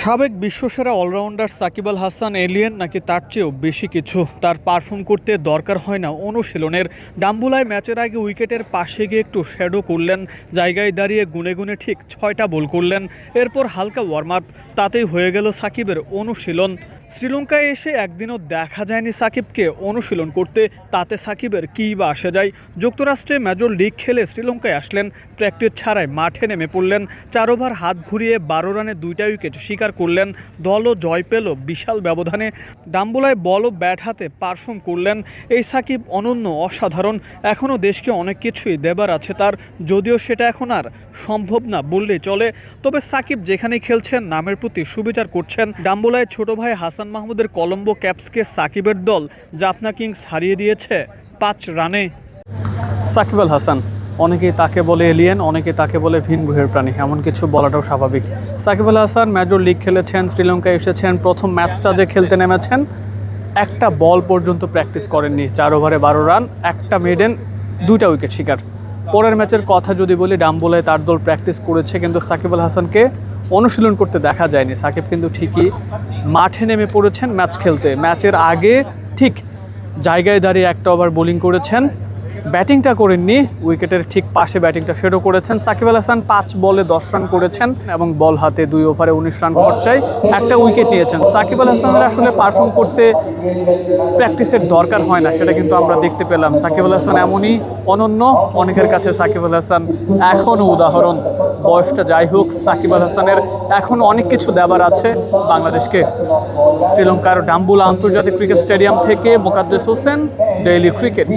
সাবেক বিশ্বসেরা allrounder Shakib Al Hasan alien নাকি তার চেয়েও বেশি কিছু। তার পারফর্ম করতে দরকার হয় না অনুশীলনের। ডাম্বুলায় ম্যাচের আগে উইকেটের পাশে গিয়ে একটু শ্যাডো করলেন, জায়গায় দাঁড়িয়ে গুনে গুনে ঠিক 6টা বল করলেন। এরপর হালকা ওয়ার্ম আপ, তাতেই হয়ে গেল সাকিবের অনুশীলন। শ্রীলঙ্কায় এসে একদিনও দেখা যায়নি সাকিবকে অনুশীলন করতে, তাতে সাকিবের কী বা আসে যায়। যুক্তরাষ্ট্রে মেজর লিগ খেলে শ্রীলঙ্কায় আসলেন, প্র্যাকটিস ছাড়াই মাঠে নেমে পড়লেন। 4 ওভার হাত ঘুরিয়ে 12 রানে 2টা উইকেট শিকার করলেন। দলও জয় পেল বিশাল ব্যবধানে। ডাম্বুলায় বল ও ব্যাট হাতে পারফর্ম করলেন। এই সাকিব অনন্য, অসাধারণ। এখনও দেশকে অনেক কিছুই দেবার আছে তার, যদিও সেটা এখন আর সম্ভব না বললেই চলে। তবে সাকিব যেখানেই খেলছেন নামের প্রতি সুবিচার করছেন। ডাম্বুলায় ছোট ভাই হাসান মাহমুদের কলম্বো ক্যাপসকে সাকিবের দল জাফনা কিংস হারিয়ে দিয়েছে 5 রানে। সাকিব আল হাসান, অনেকেই তাকে বলে এলিয়েন, অনেকে তাকে বলে ভিন গ্রহের প্রাণী, এমন কিছু বলাটাও স্বাভাবিক। সাকিব আল হাসান মেজর লিগ খেলেছেন, শ্রীলঙ্কায় এসেছেন। প্রথম ম্যাচটা যে খেলতে নেমেছেন, একটা বল পর্যন্ত প্র্যাকটিস করেননি। 4 ওভারে 12 রান, একটা মেডেন, 2টা উইকেট শিকার। পরের ম্যাচের কথা যদি বলি, ডাম্বুলায় তার দল প্র্যাকটিস করেছে, কিন্তু সাকিব আল হাসানকে অনুশীলন করতে দেখা যায়নি। সাকিব কিন্তু ঠিকই মাঠে নেমে পড়েছেন ম্যাচ খেলতে। ম্যাচের আগে ঠিক জায়গায় দাঁড়িয়ে একটা ওভার বোলিং করেছেন, ব্যাটিংটা করেননি। উইকেটের ঠিক পাশে ব্যাটিংটা সেটাও করেছেন। সাকিব আল হাসান 5 বলে 10 রান করেছেন এবং বল হাতে 2 ওভারে 19 রান খরচায় একটা উইকেট নিয়েছেন। সাকিব আল হাসানের আসলে পারফর্ম করতে প্র্যাকটিসের দরকার হয় না, সেটা কিন্তু আমরা দেখতে পেলাম। সাকিব আল হাসান এমনই অনন্য, অনেকের কাছে সাকিব আল হাসান এখনও উদাহরণ। বয়সটা যাই হোক, সাকিব আল হাসানের এখনও অনেক কিছু দেবার আছে বাংলাদেশকে। শ্রীলঙ্কার ডাম্বুলা আন্তর্জাতিক ক্রিকেট স্টেডিয়াম থেকে মোকাদ্দেস হোসেন, ডেইলি ক্রিকেট।